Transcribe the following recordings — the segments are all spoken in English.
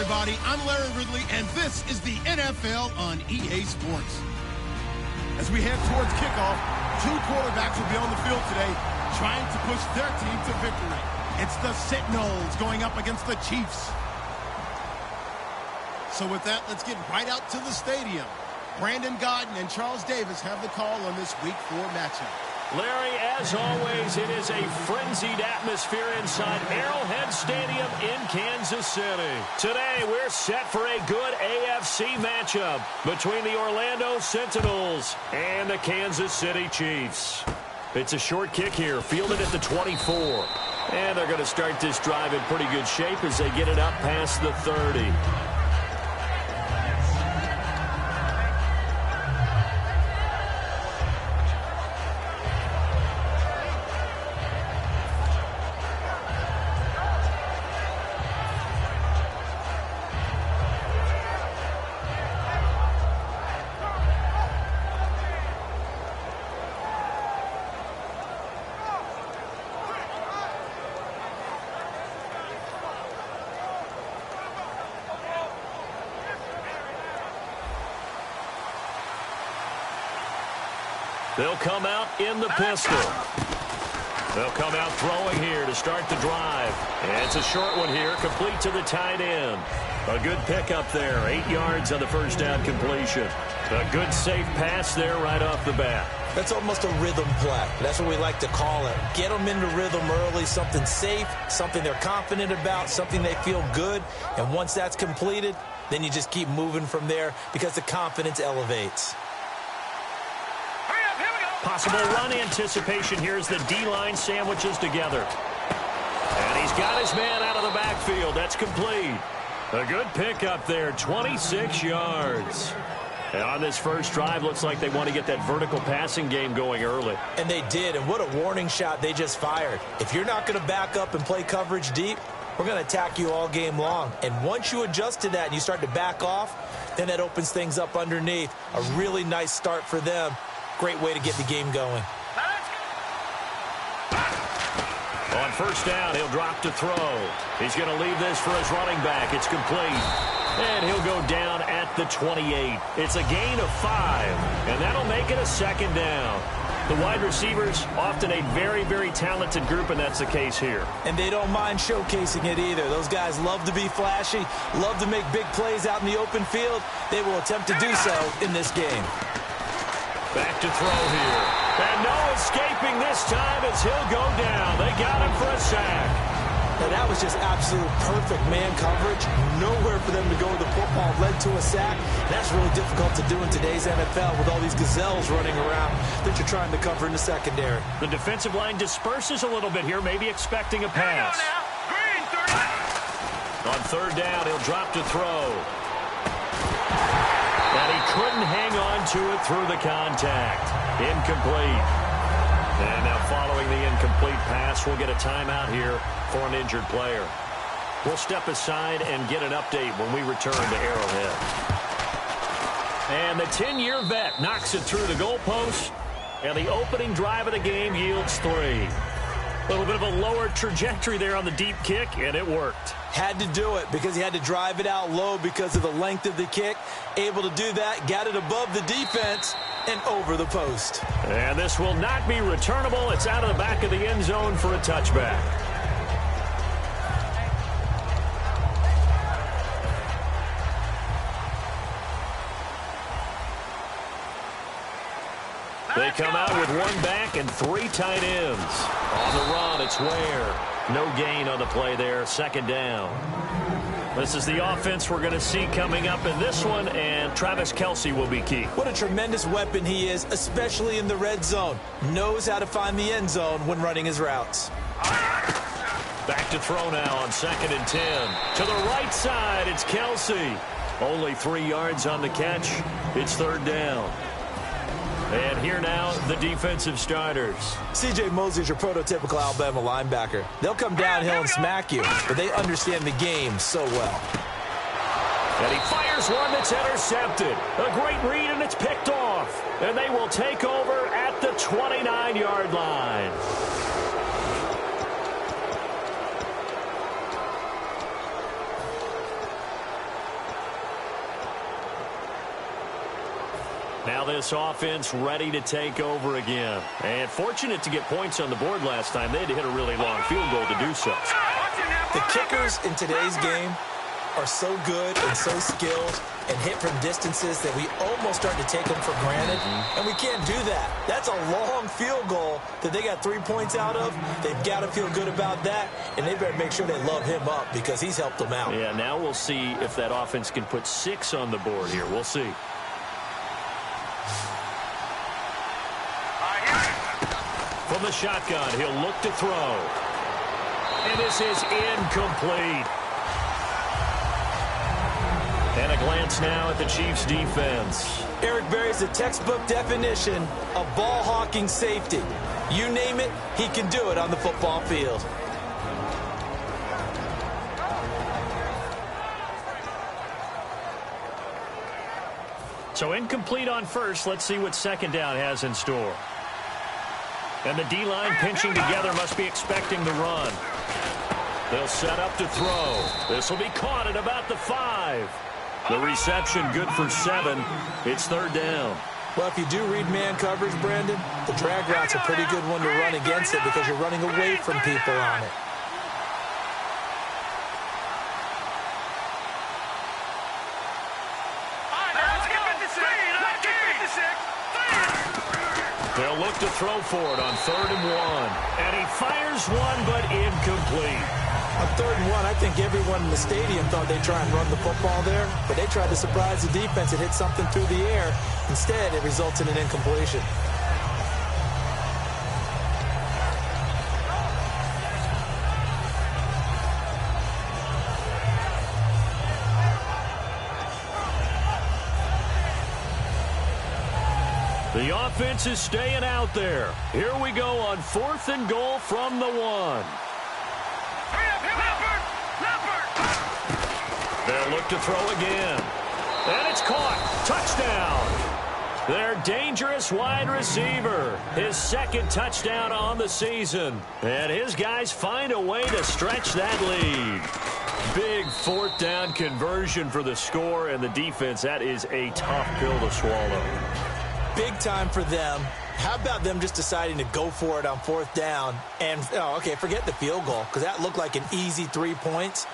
everybody. I'm Larry Ridley, and this is the NFL on EA Sports. As we head towards kickoff, two quarterbacks will be on the field today trying to push their team to victory. It's the Sentinels going up against the Chiefs. So with that, let's get right out to the stadium. Brandon Godden and Charles Davis have the call on this Week 4 matchup. Larry, as always, it is a frenzied atmosphere inside Arrowhead Stadium in Kansas City. Today, we're set for a good AFC matchup between the Orlando Sentinels and the Kansas City Chiefs. It's a short kick here, fielded at the 24. And they're going to start this drive in pretty good shape as they get it up past the 30. They'll come out in the pistol. They'll come out throwing here to start the drive. And it's a short one here, complete to the tight end. A good pickup there, 8 yards on the first down completion. A good safe pass there right off the bat. That's almost a rhythm play. That's what we like to call it. Get them into rhythm early, something safe, something they're confident about, something they feel good. And once that's completed, then you just keep moving from there because the confidence elevates. Possible run anticipation here as the D-line sandwiches together. And he's got his man out of the backfield. That's complete. A good pickup there, 26 yards. And on this first drive, looks like they want to get that vertical passing game going early. And they did, and what a warning shot they just fired. If you're not going to back up and play coverage deep, we're going to attack you all game long. And once you adjust to that and you start to back off, then that opens things up underneath. A really nice start for them. Great way to get the game going. On first down, he'll drop to throw. He's going to leave this for his running back. It's complete. And he'll go down at the 28. It's a gain of 5, and that'll make it a second down. The wide receivers, often a very, very talented group, and that's the case here. And they don't mind showcasing it either. Those guys love to be flashy, love to make big plays out in the open field. They will attempt to do so in this game. Back to throw here. And no escaping this time as he'll go down. They got him for a sack. Now that was just absolute perfect man coverage. Nowhere for them to go with the football. Led to a sack. That's really difficult to do in today's NFL with all these gazelles running around that you're trying to cover in the secondary. The defensive line disperses a little bit here, maybe expecting a pass. On third down, he'll drop to throw. And he couldn't hang on to it through the contact. Incomplete. And now following the incomplete pass, we'll get a timeout here for an injured player. We'll step aside and get an update when we return to Arrowhead. And the 10-year vet knocks it through the goalpost. And the opening drive of the game yields 3. A little bit of a lower trajectory there on the deep kick, and it worked. Had to do it because he had to drive it out low because of the length of the kick. Able to do that, got it above the defense and over the post. And this will not be returnable. It's out of the back of the end zone for a touchback. They come out with 1 back and 3 tight ends. On the run, it's Ware. No gain on the play there, second down. This is the offense we're going to see coming up in this one, and Travis Kelce will be key. What a tremendous weapon he is, especially in the red zone. Knows how to find the end zone when running his routes. Back to throw now on 2nd and 10. To the right side, it's Kelce. Only 3 yards on the catch. It's third down. And here now, the defensive starters. C.J. Mosley is your prototypical Alabama linebacker. They'll come downhill and smack you, but they understand the game so well. And he fires one that's intercepted. A great read, and it's picked off. And they will take over at the 29-yard line. this offense ready to take over again. And fortunate to get points on the board last time. They had to hit a really long field goal to do so. The kickers in today's game are so good and so skilled and hit from distances that we almost start to take them for granted. And we can't do that. That's a long field goal that they got 3 points out of. They've got to feel good about that, and they better make sure they love him up because he's helped them out. Yeah, now we'll see if that offense can put 6 on the board here. We'll see. From the shotgun, he'll look to throw. And this is incomplete. And a glance now at the Chiefs' defense. Eric Berry's the textbook definition of ball-hawking safety. You name it, he can do it on the football field. So incomplete on first. Let's see what second down has in store. And the D-line pinching together must be expecting the run. They'll set up to throw. This will be caught at about the 5. The reception good for 7. It's third down. Well, if you do read man coverage, Brandon, the drag route's a pretty good one to run against it because you're running away from people on it. They'll look to throw for it on 3rd and 1. And he fires one, but incomplete. On 3rd and 1, I think everyone in the stadium thought they'd try and run the football there, but they tried to surprise the defense and hit something through the air. Instead, it results in an incompletion. The offense is staying out there. Here we go on 4th and goal from the 1. They'll look to throw again. And it's caught. Touchdown. Their dangerous wide receiver. His 2nd touchdown on the season. And his guys find a way to stretch that lead. Big 4th down conversion for the score, and the defense, that is a tough pill to swallow. Big time for them. How about them just deciding to go for it on 4th down? And, okay, forget the field goal, because that looked like an easy 3 points.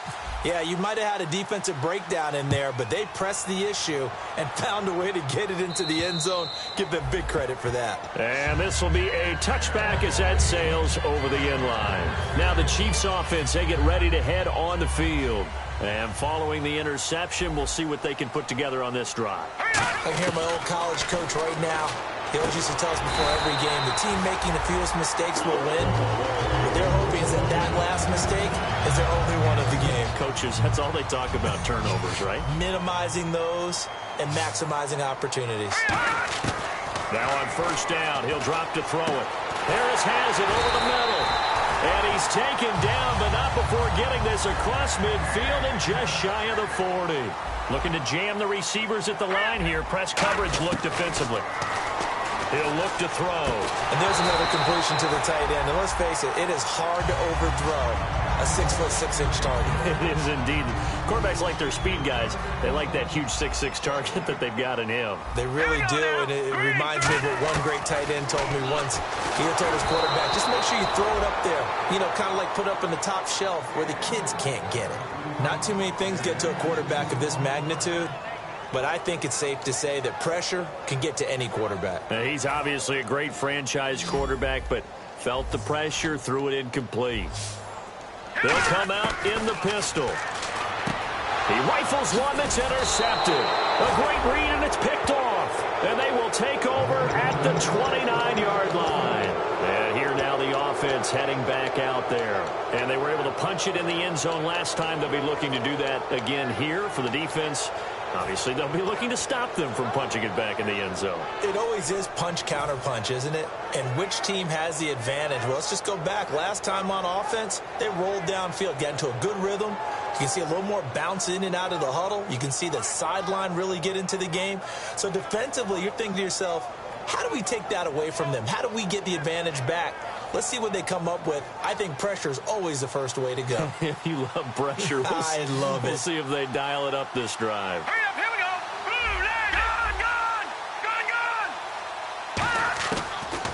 Yeah, you might have had a defensive breakdown in there, but they pressed the issue and found a way to get it into the end zone. Give them big credit for that. And this will be a touchback as that sails over the end line. Now the Chiefs offense, they get ready to head on the field. And following the interception, we'll see what they can put together on this drive. I can hear my old college coach right now. He always used to tell us before every game, the team making the fewest mistakes will win. What they're hoping is that that last mistake is their only one of the game. Coaches, that's all they talk about, turnovers, right? Minimizing those and maximizing opportunities. Now on 1st down, he'll drop to throw it. Harris has it over the middle. And he's taken down, but not before getting this across midfield and just shy of the 40. Looking to jam the receivers at the line here. Press coverage look defensively. He'll look to throw. And there's another completion to the tight end. And let's face it, it is hard to overthrow a 6'6" target. It is indeed. Quarterbacks like their speed guys. They like that huge 6'6" target that they've got in him. They really do, and it reminds me of what one great tight end told me once. He told his quarterback, just make sure you throw it up there, you know, kind of like put up in the top shelf where the kids can't get it. Not too many things get to a quarterback of this magnitude, but I think it's safe to say that pressure can get to any quarterback. Now, he's obviously a great franchise quarterback, but felt the pressure, threw it incomplete. They'll come out in the pistol. He rifles one that's intercepted. A great read, and it's picked off. And they will take over at the 29-yard line. And here now the offense heading back out there. And they were able to punch it in the end zone last time. They'll be looking to do that again here for the defense. Obviously, they'll be looking to stop them from punching it back in the end zone. It always is punch, counter punch, isn't it? And which team has the advantage? Well, let's just go back. Last time on offense, they rolled downfield, got into a good rhythm. You can see a little more bounce in and out of the huddle. You can see the sideline really get into the game. So defensively, you're thinking to yourself, how do we take that away from them? How do we get the advantage back? Let's see what they come up with. I think pressure is always the first way to go. You love pressure. I love it. We'll see if they dial it up this drive. Hurry up, here we go. Blue leg. Gone.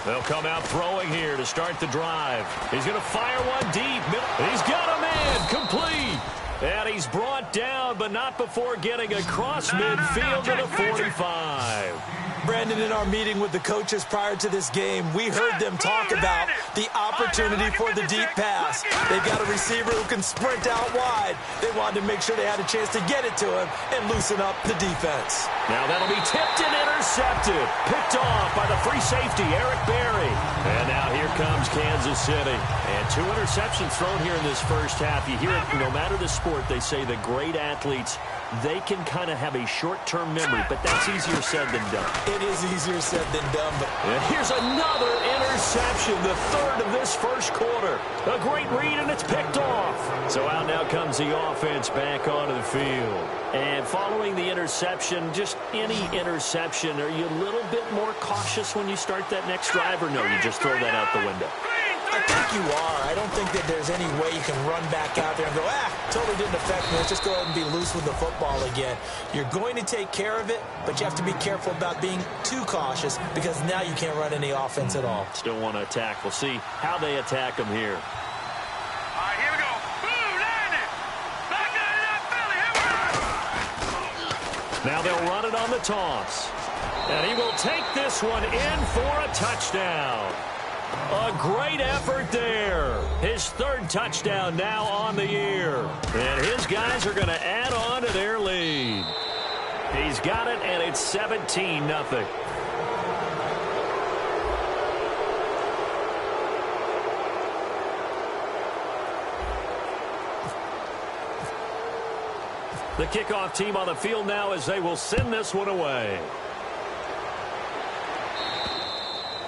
They'll come out throwing here to start the drive. He's going to fire one deep. He's got a man complete. And he's brought down, but not before getting across midfield to the 45. Brandon, in our meeting with the coaches prior to this game, we heard them talk about the opportunity for the deep pass. They've got a receiver who can sprint out wide. They wanted to make sure they had a chance to get it to him and loosen up the defense. Now that'll be tipped and intercepted. Picked off by the free safety, Eric Berry. And now here comes Kansas City. And 2 interceptions thrown here in this first half. You hear it, no matter the sport, they say the great athletes, they can kind of have a short-term memory, but that's easier said than done. It is easier said than done. But and here's another interception, the 3rd of this first quarter. A great read, and it's picked off. So out now comes the offense back onto the field. And following the interception, just any interception, are you a little bit more cautious when you start that next drive, or no, you just throw that out the window? I think you are. I don't think that there's any way you can run back out there and go, totally didn't affect me. Let's just go ahead and be loose with the football again. You're going to take care of it, but you have to be careful about being too cautious because now you can't run any offense at all. Still want to attack. We'll see how they attack them here. All right, here we go. Boom, landed. Back to that Philly. Here we go. Now they'll run it on the toss. And he will take this one in for a touchdown. A great effort there. His 3rd touchdown now on the year. And his guys are going to add on to their lead. He's got it, and it's 17-0. The kickoff team on the field now as they will send this one away.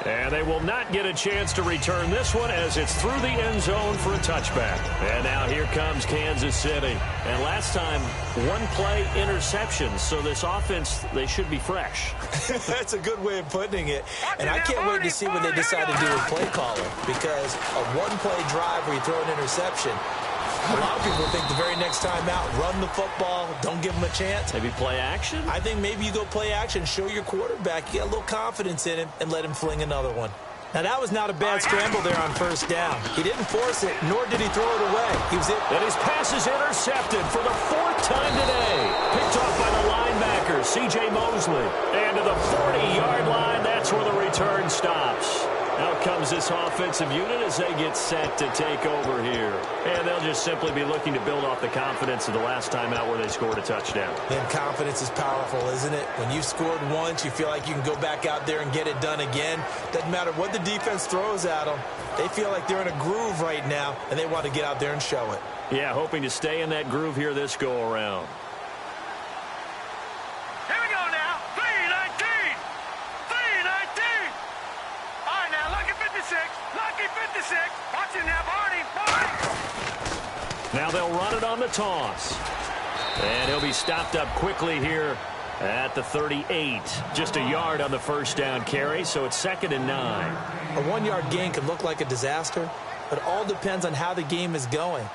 And they will not get a chance to return this one as it's through the end zone for a touchback. And now here comes Kansas City. And last time, 1-play interceptions. So this offense, they should be fresh. That's a good way of putting it. And I can't wait to see what they decide to do with play caller. Because a 1-play drive where you throw an interception, a lot of people think the very next time out, run the football, don't give them a chance. Maybe play action? I think maybe you go play action, show your quarterback, you get a little confidence in him, and let him fling another one. Now, that was not a bad scramble there on 1st down. He didn't force it, nor did he throw it away. He was it. And his pass is intercepted for the 4th time today. Picked off by the linebacker, C.J. Mosley. And to the 40-yard line, that's where the return stops. Out comes this offensive unit as they get set to take over here. And they'll just simply be looking to build off the confidence of the last time out where they scored a touchdown. Then confidence is powerful, isn't it? When you've scored once, you feel like you can go back out there and get it done again. Doesn't matter what the defense throws at them. They feel like they're in a groove right now, and they want to get out there and show it. Yeah, hoping to stay in that groove here this go-around. Now they'll run it on the toss. And he'll be stopped up quickly here at the 38. Just a yard on the 1st down carry, so it's 2nd and 9. A 1-yard gain can look like a disaster, but it all depends on how the game is going.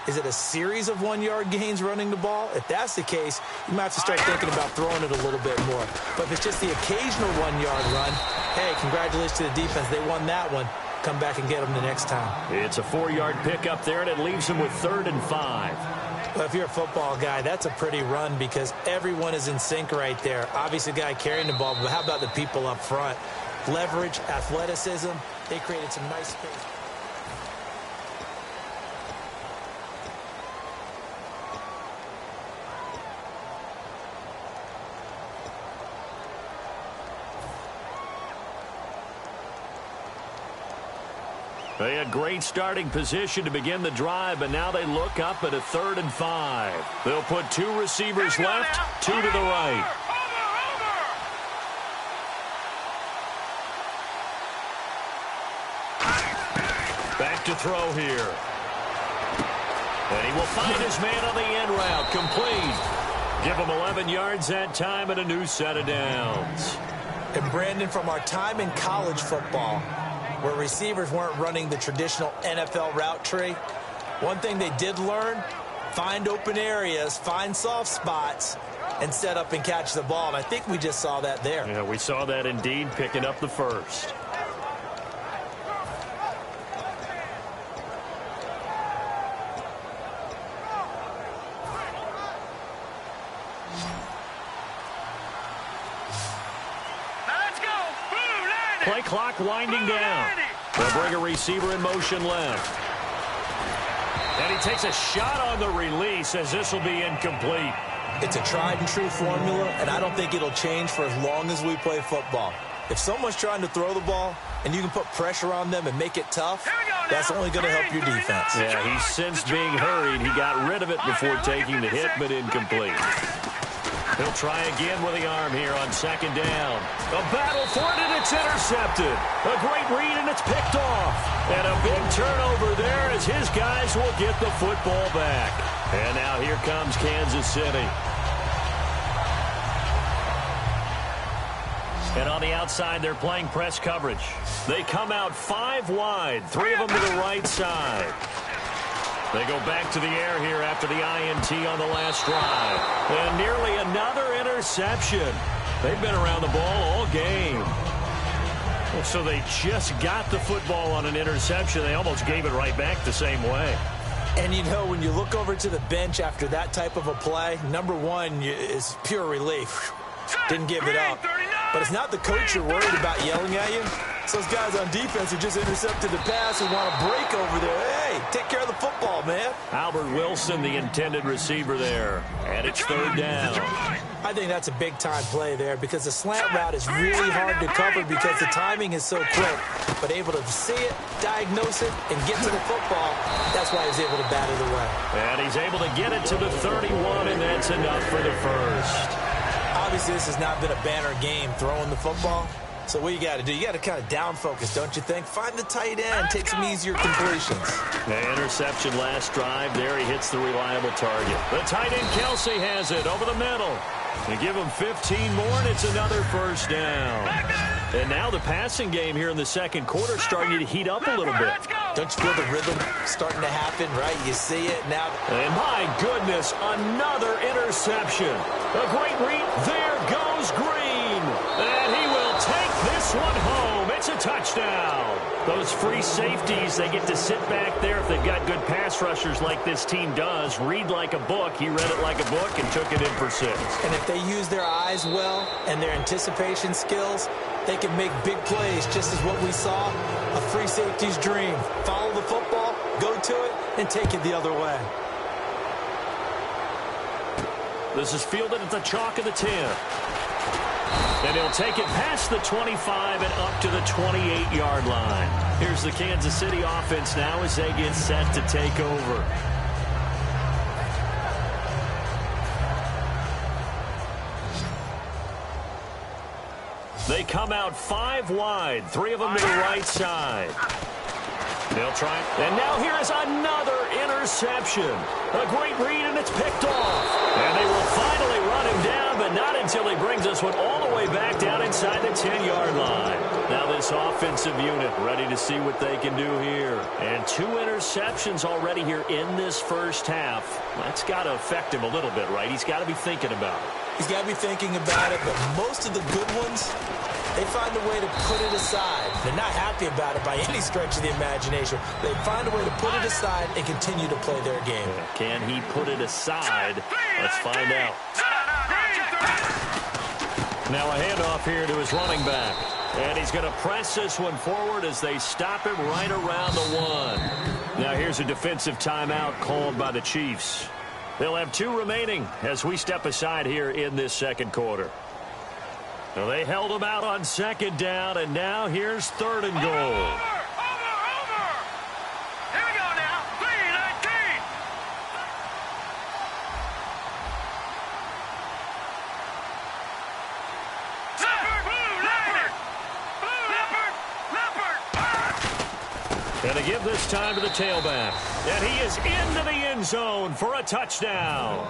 Is it a series of 1-yard gains running the ball? If that's the case, you might have to start thinking about throwing it a little bit more. But if it's just the occasional 1-yard run, hey, congratulations to the defense. They won that one. Come back and get them the next time. It's a 4-yard pickup there, and it leaves them with 3rd and 5. Well, if you're a football guy, that's a pretty run because everyone is in sync right there. Obviously, the guy carrying the ball, but how about the people up front? Leverage, athleticism, they created some nice space. They had great starting position to begin the drive, but now they look up at a 3rd and 5. They'll put 2 receivers left, 2 to the right. Back to throw here. And he will find his man on the end route, complete. Give him 11 yards that time and a new set of downs. And Brandon, from our time in college football, where receivers weren't running the traditional NFL route tree, one thing they did learn, find open areas, find soft spots, and set up and catch the ball. And I think we just saw that there. Yeah, we saw that indeed, picking up the first. Play clock winding down. They'll bring a receiver in motion left. And he takes a shot on the release as this will be incomplete. It's a tried-and-true formula, and I don't think it'll change for as long as we play football. If someone's trying to throw the ball and you can put pressure on them and make it tough, that's only going to help your defense. Yeah, he sensed being hurried. He got rid of it before taking the hit, but incomplete. He'll try again with the arm here on second down. A battle for it, and it's intercepted. A great read, and it's picked off. And a big turnover there as his guys will get the football back. And now here comes Kansas City. And on the outside, they're playing press coverage. They come out 5 wide, 3 of them to the right side. They go back to the air here after the INT on the last drive. And nearly another interception. They've been around the ball all game. So they just got the football on an interception. They almost gave it right back the same way. And, you know, when you look over to the bench after that type of a play, number one is pure relief. Didn't give it up. But it's not the coach you're worried about yelling at you. It's those guys on defense who just intercepted the pass and want to break over there. Hey, take care of the football, man. Albert Wilson, the intended receiver there. And it's third down. I think that's a big-time play there because the slant route is really hard to cover because the timing is so quick. But able to see it, diagnose it, and get to the football, that's why he's able to bat it away. And he's able to get it to the 31, and that's enough for the first. Obviously, this has not been a banner game throwing the football. So what you got to do, you got to kind of down focus, don't you think? Find the tight end, take some easier completions. The interception last drive. There he hits the reliable target. The tight end Kelsey has it over the middle. They give him 15 more, and it's another first down. And now the passing game here in the second quarter starting to heat up a little bit. Don't you feel the rhythm starting to happen, right? You see it now. And my goodness, another interception. A great read. There goes Green. And he will take this one home. It's a touchdown. Those free safeties, they get to sit back there if they've got good pass rushers like this team does. Read like a book. He read it like a book and took it in for 6. And if they use their eyes well and their anticipation skills, they can make big plays, just as what we saw. A free safety's dream. Follow the football, go to it, and take it the other way. This is fielded at the chalk of the 10. And he'll take it past the 25 and up to the 28-yard line. Here's the Kansas City offense now as they get set to take over. They come out 5 wide, 3 of them to the right side. They'll try. And now here is another interception. A great read, and it's picked off. And they will finally run him down, but not until he brings this one all the way back down inside the 10-yard line. Now this offensive unit ready to see what they can do here. And 2 interceptions already here in this first half. That's got to affect him a little bit, right? He's got to be thinking about it. He's got to be thinking about it, but most of the good ones, they find a way to put it aside. They're not happy about it by any stretch of the imagination. They find a way to put it aside and continue to play their game. Can he put it aside? Let's find out. Now a handoff here to his running back. And he's going to press this one forward as they stop him right around the 1. Now here's a defensive timeout called by the Chiefs. They'll have 2 remaining as we step aside here in this second quarter. Now they held him out on second down, and now here's 3rd and goal. Over! Here we go now. 3-19. And they give this time to the tailback. And he is into the end zone for a touchdown.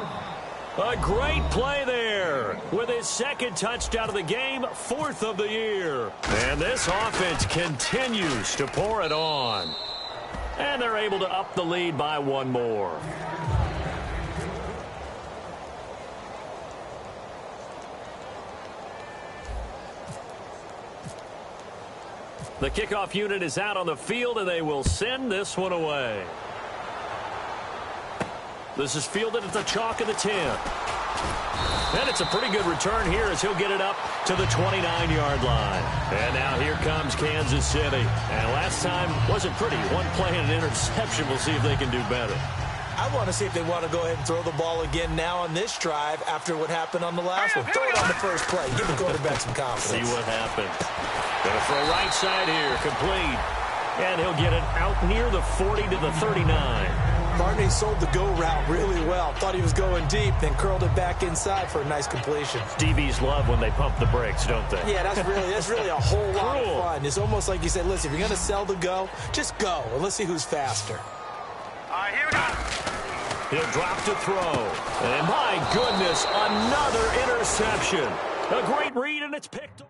A great play there with his 2nd touchdown of the game, 4th of the year. And this offense continues to pour it on. And they're able to up the lead by 1 more. The kickoff unit is out on the field, and they will send this one away. This is fielded at the chalk of the 10. And it's a pretty good return here as he'll get it up to the 29-yard line. And now here comes Kansas City. And last time wasn't pretty. One play and an interception. We'll see if they can do better. I want to see if they want to go ahead and throw the ball again now on this drive after what happened on the last one. Throw it on the first play. Give the quarterback some confidence. See what happens. Going to throw right side here. Complete. And he'll get it out near the 40 to the 39. Barney sold the go route really well. Thought he was going deep, then curled it back inside for a nice completion. DBs love when they pump the brakes, don't they? Yeah, that's really a whole lot of fun. It's almost like you said, listen, if you're going to sell the go, just go, and let's see who's faster. All right, here we go. He'll drop to throw. And my goodness, another interception. A great read, and it's picked up.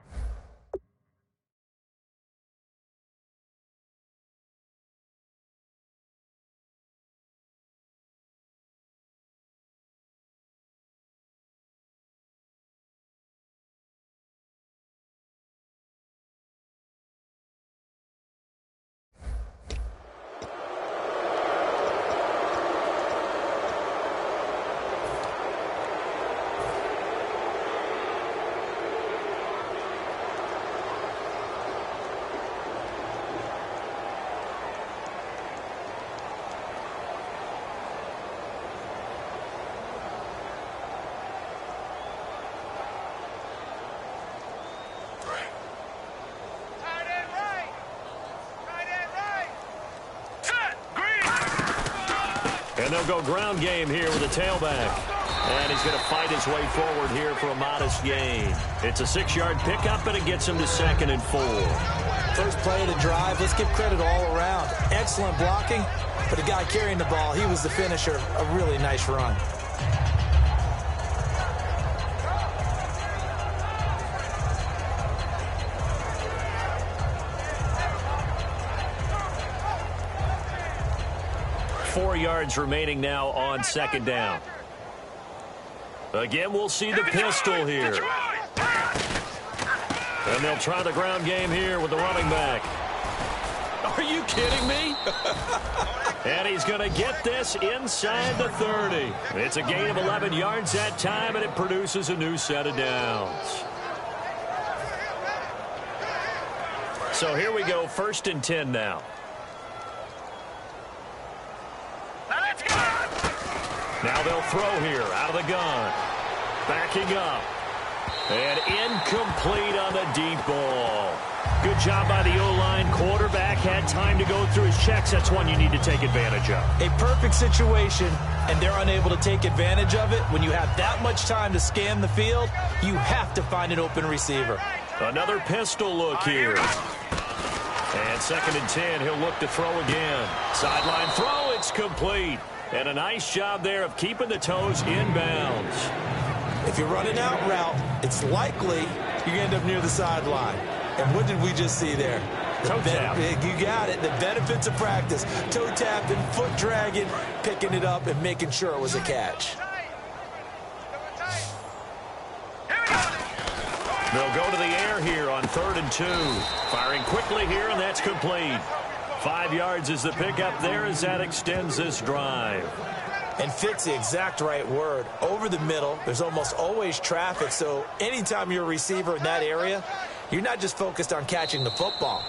And they'll go ground game here with a tailback. And he's going to fight his way forward here for a modest gain. It's a 6-yard pickup, and it gets him to 2nd and 4. First play of the drive, let's give credit all around. Excellent blocking, but the guy carrying the ball, he was the finisher. A really nice run. Four yards remaining now on 2nd down. Again, we'll see the pistol here. And they'll try the ground game here with the running back. Are you kidding me? And he's going to get this inside the 30. It's a gain of 11 yards that time, and it produces a new set of downs. So here we go, 1st and 10 now. Now they'll throw here out of the gun. Backing up. And incomplete on the deep ball. Good job by the O-line. Quarterback had time to go through his checks. That's one you need to take advantage of. A perfect situation, and they're unable to take advantage of it. When you have that much time to scan the field, you have to find an open receiver. Another pistol look here. And 2nd and 10, he'll look to throw again. Sideline throw, it's complete. And a nice job there of keeping the toes inbounds. If you're running out route, it's likely you're going to end up near the sideline. And what did we just see there? Toe tap. You got it. The benefits of practice. Toe tapping, foot dragging, picking it up, and making sure it was a catch. They'll go to the air here on 3rd and 2. Firing quickly here, and that's complete. 5 yards is the pickup there as that extends this drive. And fits the exact right word. Over the middle, there's almost always traffic, so anytime you're a receiver in that area, you're not just focused on catching the football.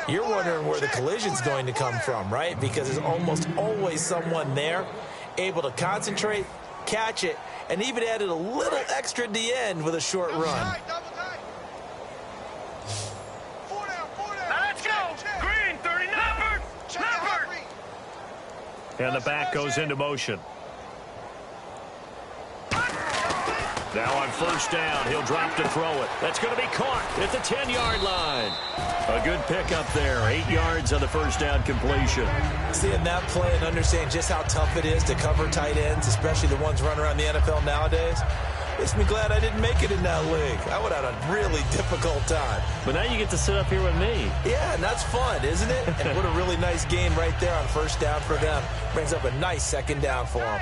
You're wondering where the collision's going to come from, right? Because there's almost always someone there able to concentrate, catch it, and even added a little extra at the end with a short run. And the back goes into motion. Now on 1st down, he'll drop to throw it. That's going to be caught at the 10-yard line. A good pickup there. 8 yards on the 1st down completion. Seeing that play and understanding just how tough it is to cover tight ends, especially the ones running around the NFL nowadays, makes me glad I didn't make it in that league. I would have had a really difficult time. But now you get to sit up here with me. Yeah, and that's fun, isn't it? And what a really nice gain right there on 1st down for them. Brings up a nice 2nd down for them.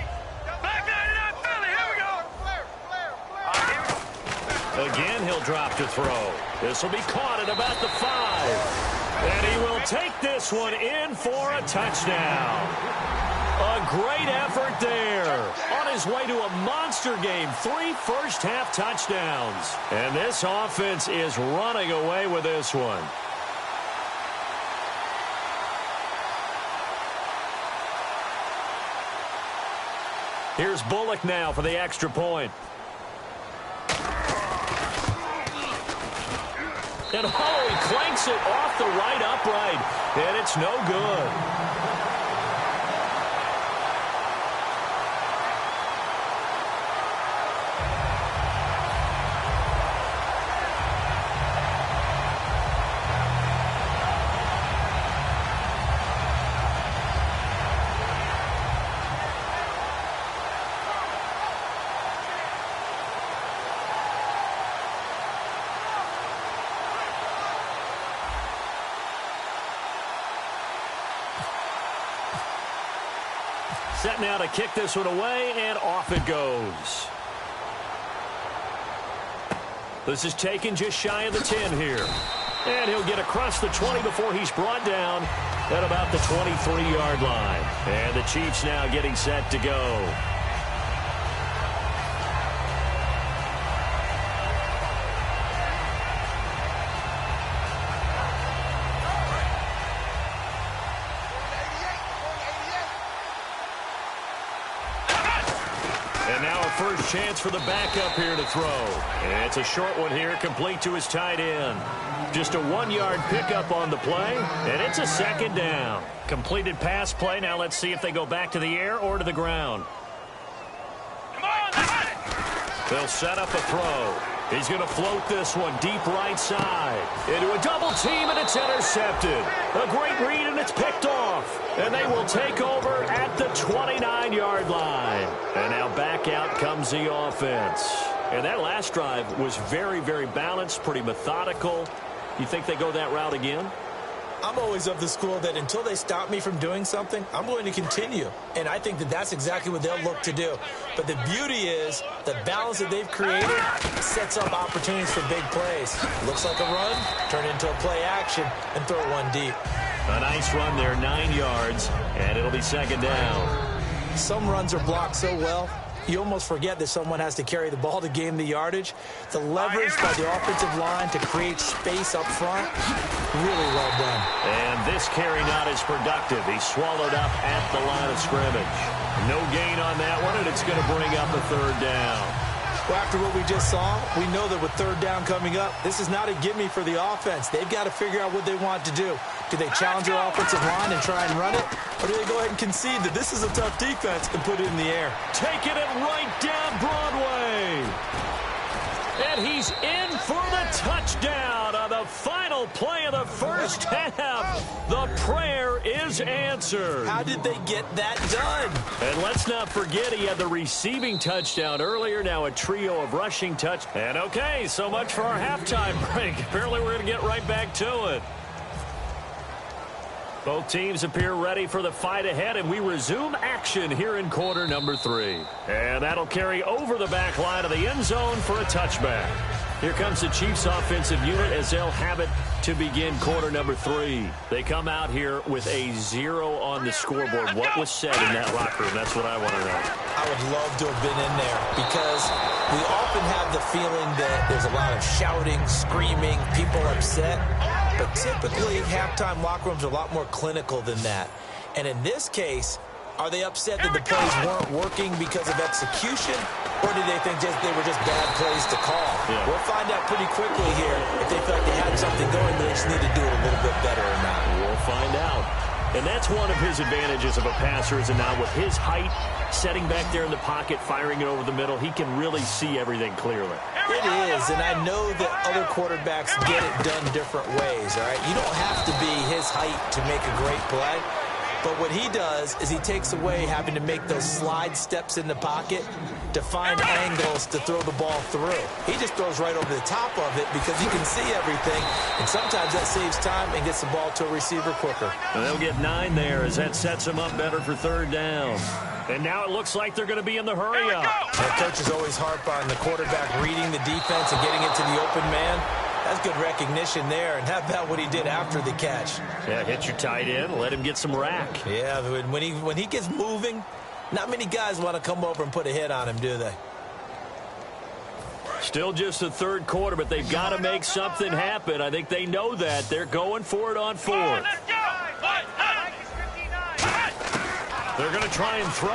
Again, he'll drop to throw. This will be caught at about the 5. And he will take this one in for a touchdown. A great effort there. On his way to a monster game, 3 first-half touchdowns. And this offense is running away with this one. Here's Bullock now for the extra point. And he clanks it off the right upright. And it's no good. Set now to kick this one away, and off it goes. This is taken just shy of the 10 here. And he'll get across the 20 before he's brought down at about the 23-yard line. And the Chiefs now getting set to go. First chance for the backup here to throw. And it's a short one here, complete to his tight end. Just a 1-yard pickup on the play, and it's a second down. Completed pass play. Now let's see if they go back to the air or to the ground. They'll set up a throw. He's going to float this one deep right side. Into a double team, and it's intercepted. A great read, and it's picked off. And they will take over at the 29-yard line. And now back out comes the offense. And that last drive was very, very balanced, pretty methodical. You think they go that route again? I'm always of the school that until they stop me from doing something, I'm going to continue. And I think that that's exactly what they'll look to do. But the beauty is the balance that they've created sets up opportunities for big plays. Looks like a run, turn it into a play action, and throw one deep. A nice run there, 9 yards, and it'll be second down. Some runs are blocked so well, you almost forget that someone has to carry the ball to gain the yardage. The leverage by the offensive line to create space up front, really well done. And this carry not as productive. He's swallowed up at the line of scrimmage. No gain on that one, and it's going to bring up a third down. Well, after what we just saw, we know that with third down coming up, this is not a gimme for the offense. They've got to figure out what they want to do. Do they challenge their offensive line and try and run it? Or do they go ahead and concede that this is a tough defense and put it in the air? Taking it right down Broadway. And he's in for the touchdown on the final play of the first half. The prayer is answered. How did they get that done? And let's not forget he had the receiving touchdown earlier. Now a trio of rushing touch. And okay, so much for our halftime break. Apparently we're going to get right back to it. Both teams appear ready for the fight ahead, and we resume action here in quarter number 3. And that'll carry over the back line of the end zone for a touchback. Here comes the Chiefs offensive unit as they'll have it to begin quarter number 3. They come out here with a 0 on the scoreboard. What was said in that locker room? That's what I want to know. I would love to have been in there because we often have the feeling that there's a lot of shouting, screaming, people upset. But typically, halftime locker rooms are a lot more clinical than that. And in this case, are they upset that the plays weren't working because of execution? Or do they think they were just bad plays to call? Yeah. We'll find out pretty quickly here if they feel like they had something going, but they just need to do it a little bit better or not. We'll find out. And that's one of his advantages of a passer, is now with his height, setting back there in the pocket, firing it over the middle, he can really see everything clearly. It is, and I know that other quarterbacks get it done different ways, all right? You don't have to be his height to make a great play. But what he does is he takes away having to make those slide steps in the pocket to find angles to throw the ball through. He just throws right over the top of it because he can see everything, and sometimes that saves time and gets the ball to a receiver quicker. And they'll get 9 there as that sets them up better for third down. And now it looks like they're going to be in the hurry-up. Our coaches always harp on the quarterback reading the defense and getting it to the open man. That's good recognition there. And how about what he did after the catch? Yeah, hit your tight end, let him get some rack. Yeah, when he gets moving, not many guys want to come over and put a hit on him, do they? Still just the third quarter, but they've got to make something happen. I think they know that. They're going for it on fourth. They're going to try and throw.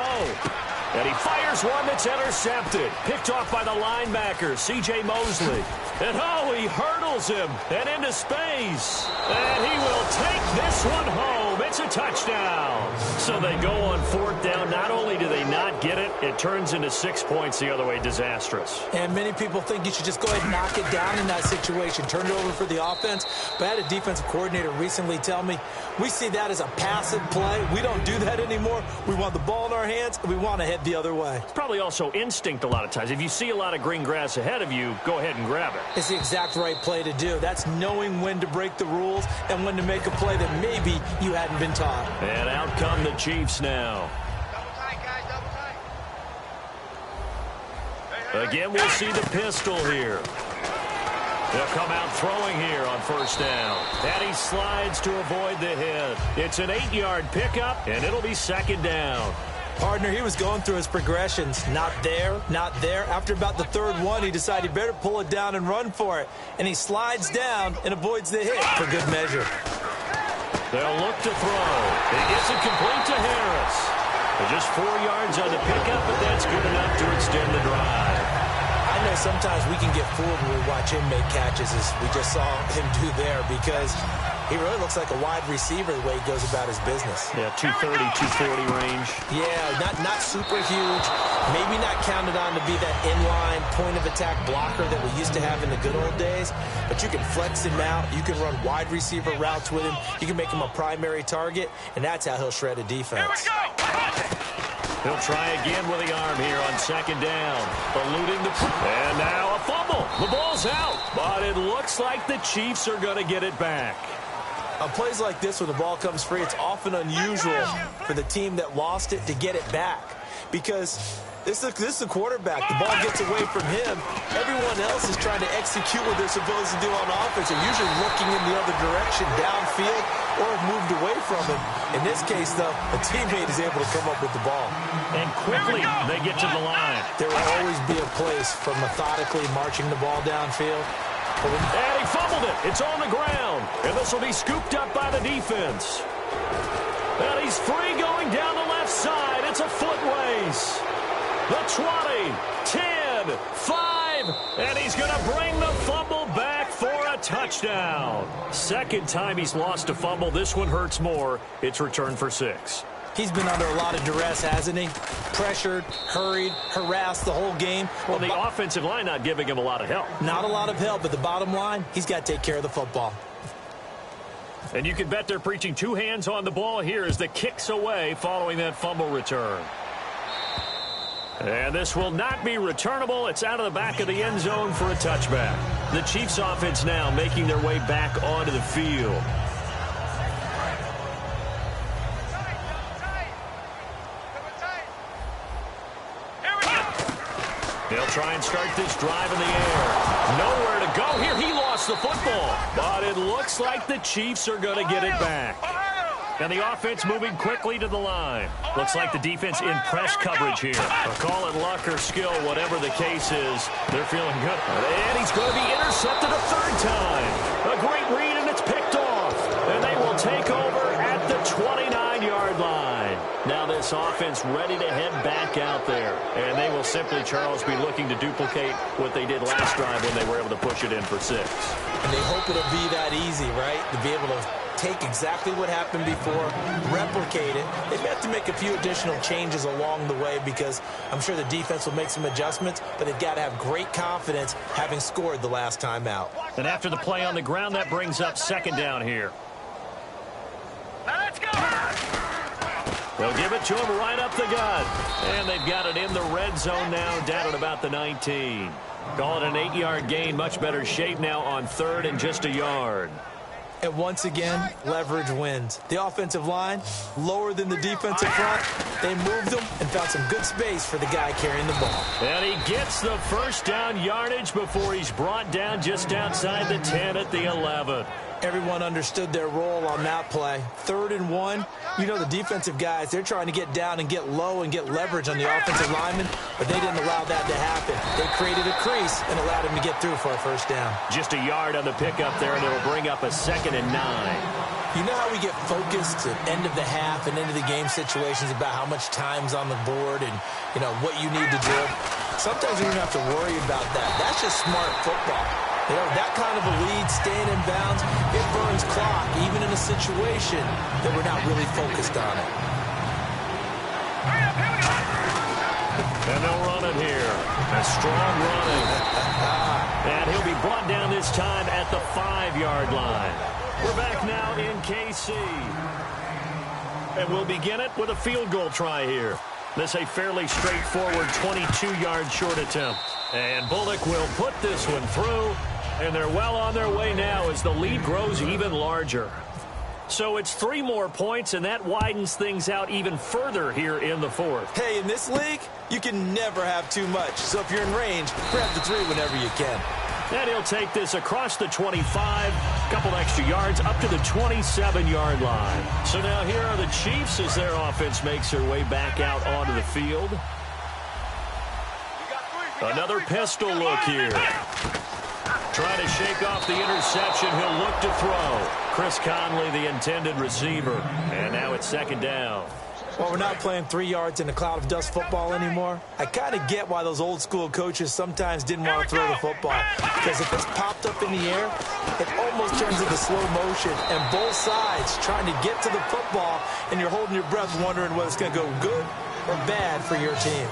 And he fires one that's intercepted. Picked off by the linebacker, C.J. Mosley. And oh, he hurdles him and into space. And he will take this one home. It's a touchdown. So they go on fourth down. Not only do they not get it, it turns into 6 points the other way. Disastrous. And many people think you should just go ahead and knock it down in that situation. Turn it over for the offense. But I had a defensive coordinator recently tell me, we see that as a passive play. We don't do that anymore. We want the ball in our hands, and we want to head the other way. It's probably also instinct a lot of times. If you see a lot of green grass ahead of you, go ahead and grab it. It's the exact right play to do. That's knowing when to break the rules and when to make a play that maybe you hadn't been taught. And out come the Chiefs now. Double tight, guys, double tight. Again, we'll see the pistol here. They'll come out throwing here on first down. And he slides to avoid the hit. It's an 8-yard pickup, and it'll be second down. Partner, he was going through his progressions. Not there, not there. After about the third one, he decided he better pull it down and run for it. And he slides down and avoids the hit for good measure. They'll look to throw. He gets it complete to Harris. Just 4 yards on the pickup, but that's good enough to extend the drive. I know sometimes we can get fooled when we watch him make catches, as we just saw him do there, because he really looks like a wide receiver the way he goes about his business. Yeah, 230, 240 range. Yeah, not super huge. Maybe not counted on to be that inline point-of-attack blocker that we used to have in the good old days. But you can flex him out. You can run wide receiver routes with him. You can make him a primary target, and that's how he'll shred a defense. He'll try again with the arm here on second down. Eluding the... And now a fumble. The ball's out, but it looks like the Chiefs are going to get it back. On plays like this, when the ball comes free, it's often unusual for the team that lost it to get it back. Because this is a quarterback. The ball gets away from him. Everyone else is trying to execute what they're supposed to do on offense. They're usually looking in the other direction, downfield, or have moved away from him. In this case, though, a teammate is able to come up with the ball. And quickly, they get to the line. There will always be a place for methodically marching the ball downfield. And he fumbled it. It's on the ground. And this will be scooped up by the defense. And he's free going down the left side. It's a foot race. The 20, 10, 5, and he's going to bring the fumble back for a touchdown. Second time he's lost a fumble. This one hurts more. It's returned for 6. He's been under a lot of duress, hasn't he? Pressured, hurried, harassed the whole game. Well, the offensive line not giving him a lot of help. Not a lot of help, but the bottom line, he's got to take care of the football. And you can bet they're preaching 2 hands on the ball here as the kick's away following that fumble return. And this will not be returnable. It's out of the back of the end zone for a touchback. The Chiefs offense now making their way back onto the field. They'll try and start this drive in the air. Nowhere to go here. He lost the football. But it looks like the Chiefs are going to get it back. And the offense moving quickly to the line. Looks like the defense in press coverage here. Call it luck or skill, whatever the case is. They're feeling good. And he's going to be intercepted a third time. A great read, and it's picked off. And they will take over at the 29-yard line. Now this offense ready to head back out there. And they will simply, Charles, be looking to duplicate what they did last drive when they were able to push it in for 6. And they hope it'll be that easy, right? To be able to take exactly what happened before, replicate it. They have to make a few additional changes along the way because I'm sure the defense will make some adjustments, but they've got to have great confidence having scored the last time out. And after the play on the ground, that brings up second down here. Let's go! They'll give it to him right up the gut. And they've got it in the red zone now, down at about the 19. Call it an 8-yard gain, much better shape now on third and just a yard. And once again, leverage wins. The offensive line, lower than the defensive front. They moved them and found some good space for the guy carrying the ball. And he gets the first down yardage before he's brought down just outside the 10 at the 11. Everyone understood their role on that play. 3rd and 1. You know the defensive guys, they're trying to get down and get low and get leverage on the offensive lineman, but they didn't allow that to happen. They created a crease and allowed him to get through for a first down. Just a yard on the pickup there, and it'll bring up a 2nd and 9. You know how we get focused at end of the half and into the game situations about how much time's on the board and, you know, what you need to do? Sometimes we don't have to worry about that. That's just smart football. You know, that kind of a lead, staying in bounds, it burns clock, even in a situation that we're not really focused on it. And they'll run it here. A strong running. And he'll be brought down this time at the 5-yard line. We're back now in KC. And we'll begin it with a field goal try here. This a fairly straightforward 22-yard short attempt. And Bullock will put this one through. And they're well on their way now as the lead grows even larger. So it's 3 more points, and that widens things out even further here in the 4th. Hey, in this league, you can never have too much. So if you're in range, grab the 3 whenever you can. And he'll take this across the 25, couple extra yards up to the 27-yard line. So now here are the Chiefs as their offense makes their way back out onto the field. Another pistol look here. Trying to shake off the interception. He'll look to throw. Chris Conley, the intended receiver. And now it's 2nd down. Well, we're not playing 3 yards in a cloud of dust football anymore. I kind of get why those old school coaches sometimes didn't want to throw the football. Because if it's popped up in the air, it almost turns into slow motion. And both sides trying to get to the football, and you're holding your breath wondering whether it's going to go good or bad for your team.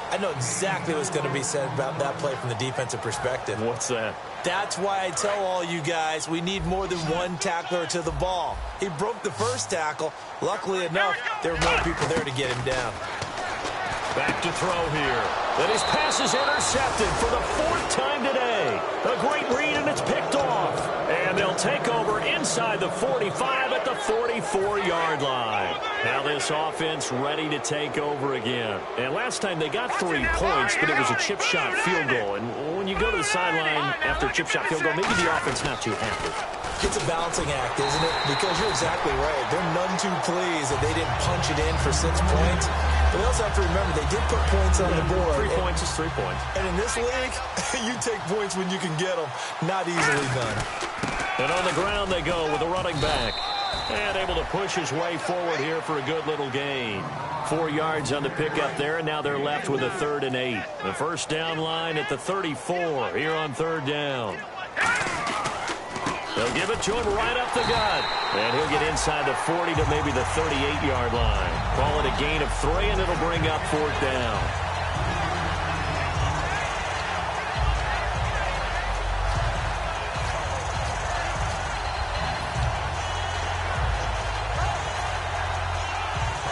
I know exactly what's going to be said about that play from the defensive perspective. What's that? That's why I tell all you guys we need more than one tackler to the ball. He broke the first tackle. Luckily enough, there were more people there to get him down. Back to throw here. Then his pass is intercepted for the 4th time today. A great read, and it's picked off. And they'll take over inside the 45 at the 44-yard line. Now this offense ready to take over again. And last time they got 3 points, but it was a chip shot field goal. And when you go to the sideline after a chip shot field goal, maybe the offense not too happy. It's a balancing act, isn't it? Because you're exactly right. They're none too pleased that they didn't punch it in for 6 points. But they also have to remember they did put points on the board. 3 points is 3 points. And in this league, you take points when you can get them. Not easily done. And on the ground they go with a running back. And able to push his way forward here for a good little gain. 4 yards on the pickup there, and now they're left with a 3rd and 8. The first down line at the 34 here on 3rd down. They'll give it to him right up the gut. And he'll get inside the 40 to maybe the 38-yard line. Call it a gain of 3, and it'll bring up 4th down.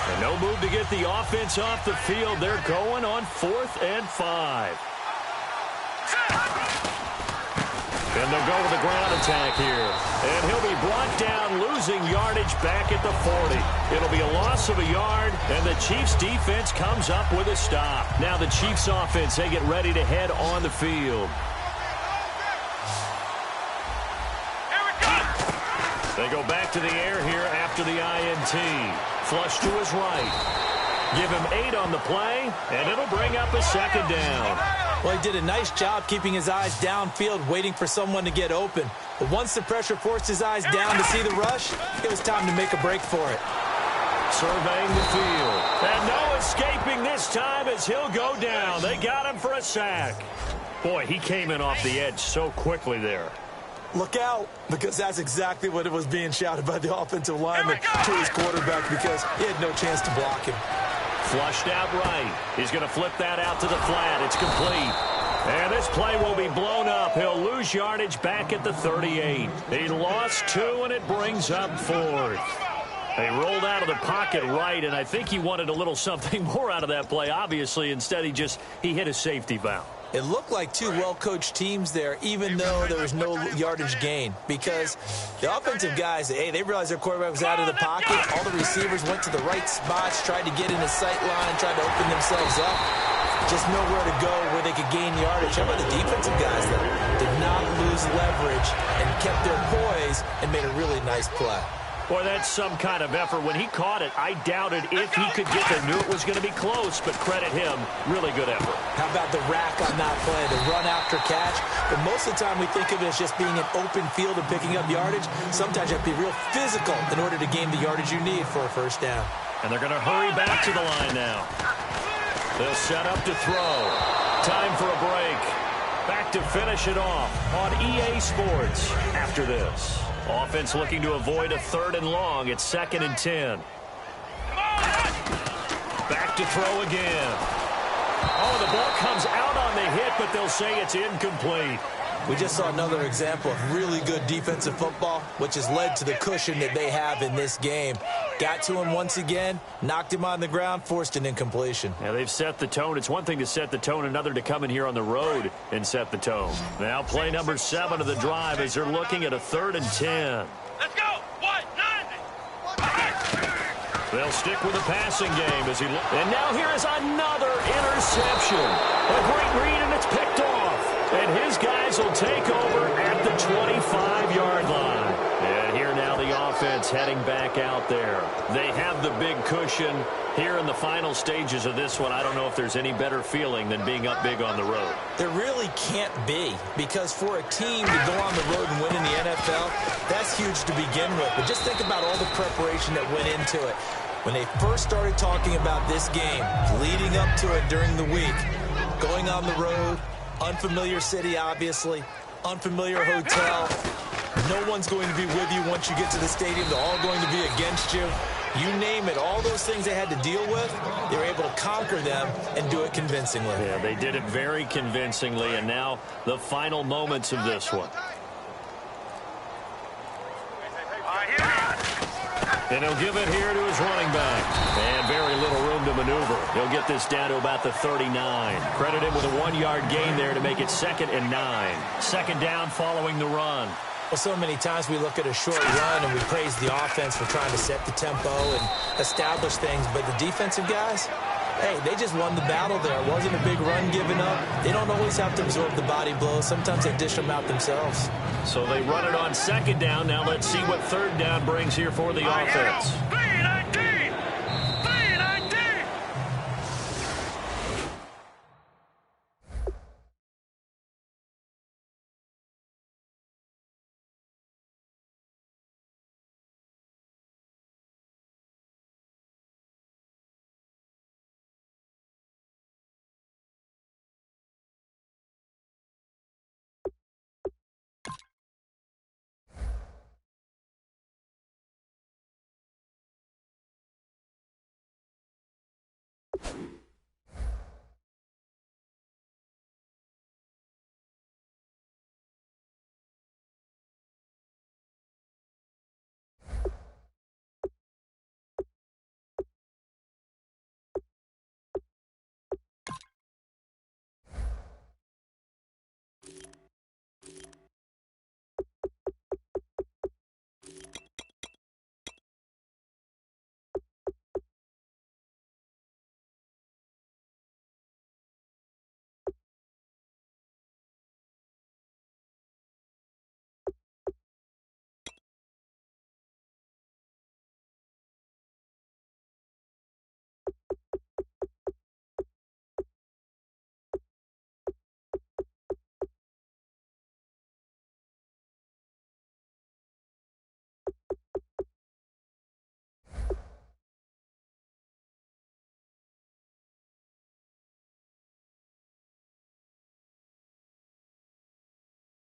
And no move to get the offense off the field. They're going on 4th and 5. And they'll go with the ground attack here. And he'll be brought down, losing yardage back at the 40. It'll be a loss of a yard, and the Chiefs' defense comes up with a stop. Now the Chiefs' offense, they get ready to head on the field. They go back to the air here after the INT. Flush to his right. Give him 8 on the play, and it'll bring up a 2nd down. Well, he did a nice job keeping his eyes downfield, waiting for someone to get open. But once the pressure forced his eyes down to see the rush, it was time to make a break for it. Surveying the field. And no escaping this time as he'll go down. They got him for a sack. Boy, he came in off the edge so quickly there. Look out, because that's exactly what it was being shouted by the offensive lineman to his quarterback, because he had no chance to block him. Flushed out right. He's going to flip that out to the flat. It's complete. And this play will be blown up. He'll lose yardage back at the 38. He lost 2, and it brings up 4th. He rolled out of the pocket right, and I think he wanted a little something more out of that play. Obviously, instead he hit a safety valve. It looked like two well-coached teams there, even though there was no yardage gain, because the offensive guys, hey, they realized their quarterback was out of the pocket. All the receivers went to the right spots, tried to get in the sight line, tried to open themselves up. Just nowhere to go where they could gain yardage. How about the defensive guys that did not lose leverage and kept their poise and made a really nice play? Boy, that's some kind of effort. When he caught it, I doubted if he could get there. Knew it was going to be close, but credit him. Really good effort. How about the rack on that play, the run after catch? But most of the time we think of it as just being an open field and picking up yardage. Sometimes you have to be real physical in order to gain the yardage you need for a first down. And they're going to hurry back to the line now. They'll set up to throw. Time for a break. Back to finish it off on EA Sports after this. Offense looking to avoid a 3rd and long. It's 2nd and 10. Back to throw again. Oh, the ball comes out on the hit, but they'll say it's incomplete. We just saw another example of really good defensive football, which has led to the cushion that they have in this game. Got to him once again, knocked him on the ground, forced an incompletion. Yeah, they've set the tone. It's one thing to set the tone, another to come in here on the road and set the tone. Now play number 7 of the drive as they're looking at a 3rd and 10. Let's go. What? 90. They'll stick with the passing game as he looks. And now here is another interception. A great read, and it's picked off. And his guys will take over at the 25-yard line. And here now the offense heading back out there. They have the big cushion here in the final stages of this one. I don't know if there's any better feeling than being up big on the road. There really can't be, because for a team to go on the road and win in the NFL, that's huge to begin with. But just think about all the preparation that went into it. When they first started talking about this game, leading up to it during the week, going on the road, unfamiliar city, obviously, unfamiliar hotel. No one's going to be with you once you get to the stadium. They're all going to be against you. You name it, all those things they had to deal with, they were able to conquer them and do it convincingly. Yeah, they did it very convincingly, and now the final moments of this one. And he'll give it here to his running back. And very little room to maneuver. He'll get this down to about the 39. Credit him with a 1-yard gain there to make it 2nd and 9. 2nd down following the run. Well, so many times we look at a short run and we praise the offense for trying to set the tempo and establish things. But the defensive guys, hey, they just won the battle there. It wasn't a big run given up. They don't always have to absorb the body blows. Sometimes they dish them out themselves. So they run it on 2nd down. Now let's see what 3rd down brings here for the offense.